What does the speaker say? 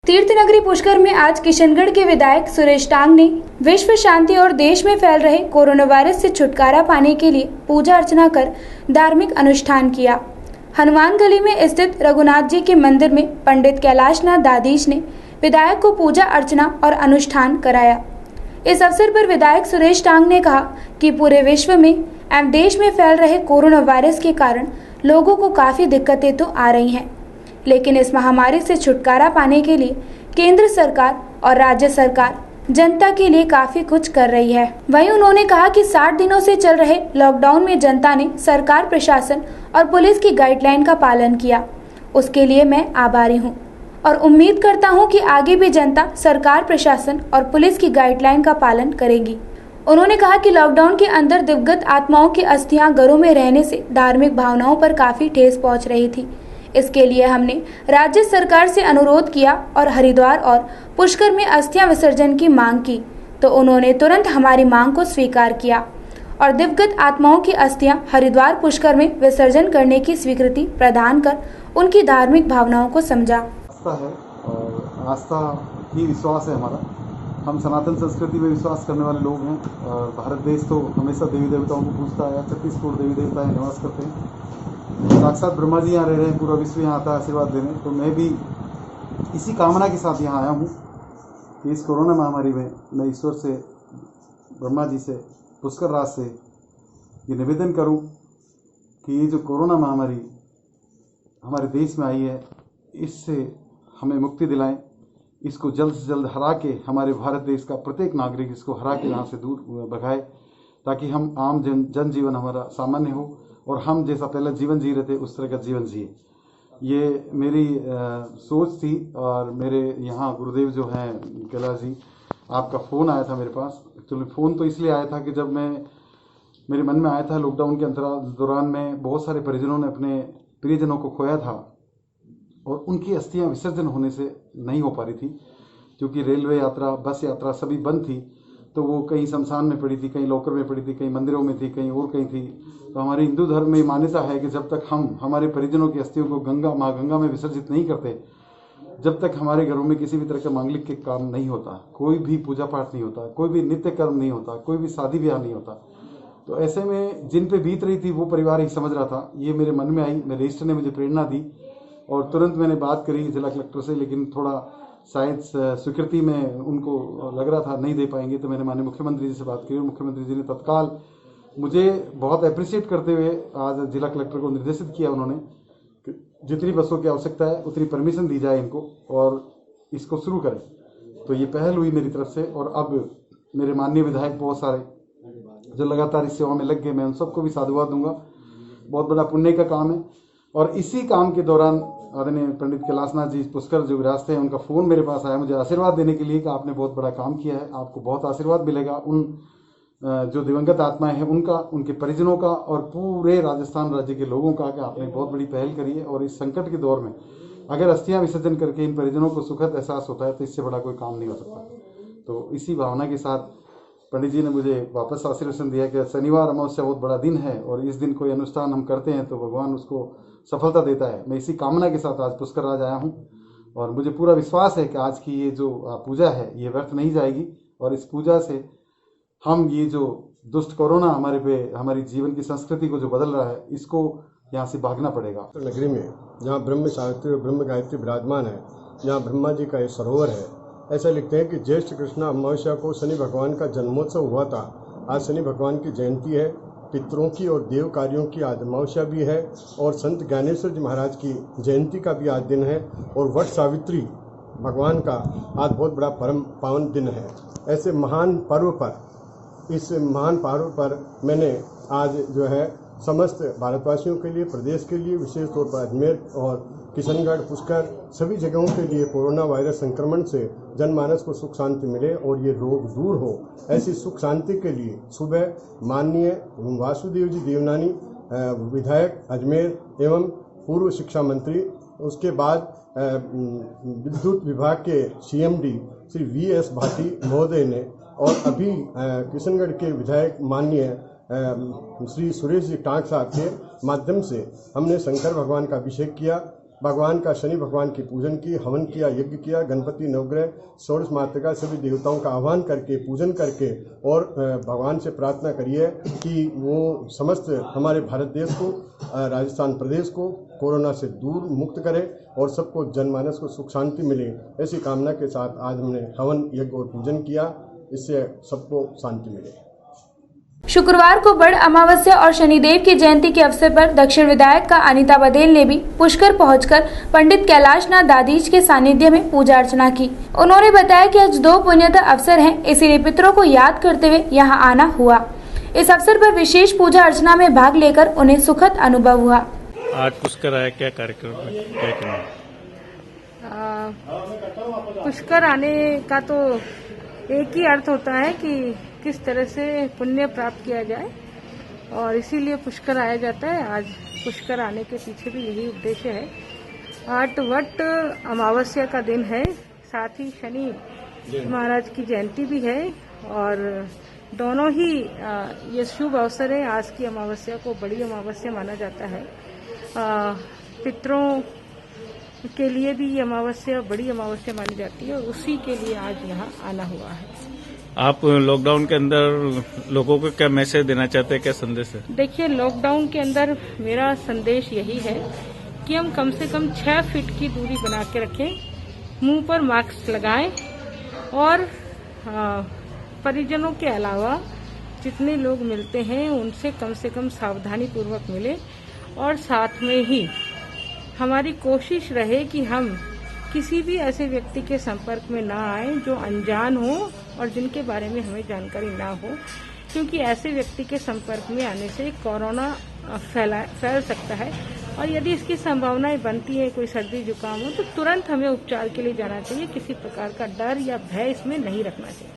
तीर्थनगरी पुष्कर में आज किशनगढ़ के विधायक सुरेश टांग ने विश्व शांति और देश में फैल रहे कोरोना वायरस से छुटकारा पाने के लिए पूजा अर्चना कर धार्मिक अनुष्ठान किया। हनुमान गली में स्थित रघुनाथ जी के मंदिर में पंडित कैलाशनाथ दादीश ने विधायक को पूजा अर्चना और अनुष्ठान कराया। इस अवसर पर विधायक सुरेश टांग ने कहा कि पूरे विश्व में एवं देश में फैल रहे कोरोना वायरस के कारण लोगों को काफी दिक्कतें तो आ रही हैं, लेकिन इस महामारी से छुटकारा पाने के लिए केंद्र सरकार और राज्य सरकार जनता के लिए काफी कुछ कर रही है। वहीं उन्होंने कहा कि 60 दिनों से चल रहे लॉकडाउन में जनता ने सरकार, प्रशासन और पुलिस की गाइडलाइन का पालन किया, उसके लिए मैं आभारी हूं और उम्मीद करता हूं कि आगे भी जनता सरकार, प्रशासन और पुलिस की गाइडलाइन का पालन करेगी। उन्होंने कहा कि लॉकडाउन के अंदर दिवंगत आत्माओं की अस्थियां घरों में रहने से धार्मिक भावनाओं पर काफी ठेस पहुंच रही थी। इसके लिए हमने राज्य सरकार से अनुरोध किया और हरिद्वार और पुष्कर में अस्थियां विसर्जन की मांग की, तो उन्होंने तुरंत हमारी मांग को स्वीकार किया और दिवंगत आत्माओं की अस्थियां हरिद्वार, पुष्कर में विसर्जन करने की स्वीकृति प्रदान कर उनकी धार्मिक भावनाओं को समझा। आस्था है और आस्था ही विश्वास है हमारा। हम सनातन संस्कृति में विश्वास करने वाले लोग हैं और भारत देश तो हमेशा देवी देवताओं को पूजता है। 36 करोड़ देवी देवता निवास करते हैं। साक्षात ब्रह्मा जी यहाँ रह रहे हैं, पूरा विश्व यहाँ आता है आशीर्वाद देने। तो मैं भी इसी कामना के साथ यहाँ आया हूँ कि इस कोरोना महामारी में मैं ईश्वर से, ब्रह्मा जी से, पुष्कर राज से ये निवेदन करूँ कि ये जो कोरोना महामारी हमारे देश में आई है, इससे हमें मुक्ति दिलाएं। इसको जल्द से जल्द हरा के हमारे भारत देश का प्रत्येक नागरिक इसको हरा के यहाँ से दूर भगाए, ताकि हम आम जनजीवन हमारा सामान्य हो और हम जैसा पहले जीवन जी रहे थे उस तरह का जीवन जिए। ये मेरी सोच थी। और मेरे यहाँ गुरुदेव जो हैं कैलाश जी, आपका फ़ोन आया था मेरे पास। एक्चुअली फ़ोन तो इसलिए आया था कि जब मेरे मन में आया था लॉकडाउन के दौरान में बहुत सारे परिजनों ने अपने प्रियजनों को खोया था और उनकी अस्थियां विसर्जन होने से नहीं हो पा रही थी, क्योंकि रेलवे यात्रा, बस यात्रा सभी बंद थी। तो वो कहीं शमशान में पड़ी थी, कहीं लॉकर में पड़ी थी, कहीं मंदिरों में थी, कहीं और कहीं थी। तो हमारे हिंदू धर्म में मान्यता है कि जब तक हम हमारे परिजनों की अस्थियों को माँ गंगा में विसर्जित नहीं करते, जब तक हमारे घरों में किसी भी तरह का मांगलिक के काम नहीं होता, कोई भी पूजा पाठ नहीं होता, कोई भी नित्य कर्म नहीं होता, कोई भी शादी ब्याह नहीं होता। तो ऐसे में जिन पे बीत रही थी वो परिवार ही समझ रहा था। ये मेरे मन में आई, मेरे इष्ट ने मुझे प्रेरणा दी और तुरंत मैंने बात करी जिला कलेक्टर से, लेकिन थोड़ा शायद स्वीकृति में उनको लग रहा था नहीं दे पाएंगे। तो मैंने माननीय मुख्यमंत्री जी से बात की और मुख्यमंत्री जी ने तत्काल मुझे बहुत अप्रिशिएट करते हुए आज जिला कलेक्टर को निर्देशित किया उन्होंने कि जितनी बसों की आवश्यकता है उतनी परमिशन दी जाए इनको और इसको शुरू करें। तो ये पहल हुई मेरी तरफ से और अब मेरे माननीय विधायक बहुत सारे जो लगातार इस सेवा में लग गए, मैं उन सबको भी साधुवाद दूंगा। बहुत बड़ा पुण्य का काम है। और इसी काम के दौरान आदरणीय पंडित कैलाशनाथ जी पुष्कर जो विरासते हैं, उनका फ़ोन मेरे पास आया मुझे आशीर्वाद देने के लिए कि आपने बहुत बड़ा काम किया है, आपको बहुत आशीर्वाद मिलेगा। उन जो दिवंगत आत्माएं हैं उनका, उनके परिजनों का और पूरे राजस्थान राज्य के लोगों का कि आपने बहुत बड़ी पहल करी है। और इस संकट के दौर में अगर अस्थियां विसर्जन करके इन परिजनों को सुखद एहसास होता है तो इससे बड़ा कोई काम नहीं हो सकता। तो इसी भावना के साथ पंडित जी ने मुझे वापस आशीर्वाद दिया कि शनिवार अमावस्या बहुत बड़ा दिन है और इस दिन कोई अनुष्ठान हम करते हैं तो भगवान उसको सफलता देता है। मैं इसी कामना के साथ आज पुष्कर राज आया हूँ और मुझे पूरा विश्वास है कि आज की ये जो पूजा है ये व्यर्थ नहीं जाएगी और इस पूजा से हम ये जो दुष्ट कोरोना हमारे पे, हमारी जीवन की संस्कृति को जो बदल रहा है, इसको यहाँ से भागना पड़ेगा। नगरी में जहाँ ब्रह्म सावित्री और ब्रह्म गायत्री विराजमान है, जहाँ ब्रह्मा जी का ये सरोवर है, ऐसा लिखते हैं कि ज्येष्ठ कृष्ण अमावस्या को शनि भगवान का जन्मोत्सव हुआ था। आज शनि भगवान की जयंती है, पितरों की और देव कार्यों की आज अमावस्या भी है और संत ज्ञानेश्वर जी महाराज की जयंती का भी आज दिन है और वट सावित्री भगवान का आज बहुत बड़ा परम पावन दिन है। ऐसे महान पर्व पर, इस महान पर्व पर मैंने आज जो है समस्त भारतवासियों के लिए, प्रदेश के लिए, विशेष तौर पर अजमेर और किशनगढ़, पुष्कर सभी जगहों के लिए कोरोना वायरस संक्रमण से जनमानस को सुख शांति मिले और ये रोग दूर हो, ऐसी सुख शांति के लिए सुबह माननीय वासुदेव जी देवनानी विधायक अजमेर एवं पूर्व शिक्षा मंत्री, उसके बाद विद्युत विभाग के CMD श्री VS भाटी महोदय ने और अभी किशनगढ़ के विधायक माननीय श्री सुरेश जी टांग साहब के माध्यम से हमने शंकर भगवान का अभिषेक किया भगवान का शनि भगवान की पूजन की, हवन किया, यज्ञ किया, गणपति नवग्रह षोडश मातृका सभी देवताओं का आह्वान करके, पूजन करके और भगवान से प्रार्थना करिए कि वो समस्त हमारे भारत देश को, राजस्थान प्रदेश को कोरोना से दूर मुक्त करे और सबको जनमानस को सुख शांति मिले। ऐसी कामना के साथ आज हमने हवन यज्ञ और पूजन किया, इससे सबको शांति मिले। शुक्रवार को बड़ अमावस्या और शनिदेव की जयंती के अवसर पर दक्षिण विधायक का अनीता बघेल ने भी पुष्कर पहुंचकर पंडित कैलाशनाथ दादीज के सानिध्य में पूजा अर्चना की। उन्होंने बताया कि आज 2 पुण्यदा अवसर हैं, इसीलिए पितरों को याद करते हुए यहां आना हुआ। इस अवसर पर विशेष पूजा अर्चना में भाग लेकर उन्हें सुखद अनुभव हुआ। आज पुष्कर आया, क्या कार्यक्रम है? पुष्कर आने का तो एक ही अर्थ होता है कि किस तरह से पुण्य प्राप्त किया जाए और इसीलिए पुष्कर आया जाता है। आज पुष्कर आने के पीछे भी यही उद्देश्य है। आठ वट अमावस्या का दिन है, साथ ही शनि महाराज की जयंती भी है और दोनों ही ये शुभ अवसर है। आज की अमावस्या को बड़ी अमावस्या माना जाता है। पितरों के लिए भी ये अमावस्या बड़ी अमावस्या मानी जाती है और उसी के लिए आज यहाँ आना हुआ है। आप लॉकडाउन के अंदर लोगों को क्या मैसेज देना चाहते हैं, क्या संदेश है? देखिए, लॉकडाउन के अंदर मेरा संदेश यही है कि हम कम से कम 6 फीट की दूरी बना के रखें, मुंह पर मास्क लगाएं और परिजनों के अलावा जितने लोग मिलते हैं उनसे कम से कम सावधानी पूर्वक मिले और साथ में ही हमारी कोशिश रहे कि हम किसी भी ऐसे व्यक्ति के संपर्क में ना आए जो अनजान हो और जिनके बारे में हमें जानकारी ना हो, क्योंकि ऐसे व्यक्ति के संपर्क में आने से कोरोना फैल सकता है और यदि इसकी संभावनाएं बनती है, कोई सर्दी जुकाम हो, तो तुरंत हमें उपचार के लिए जाना चाहिए। किसी प्रकार का डर या भय इसमें नहीं रखना चाहिए।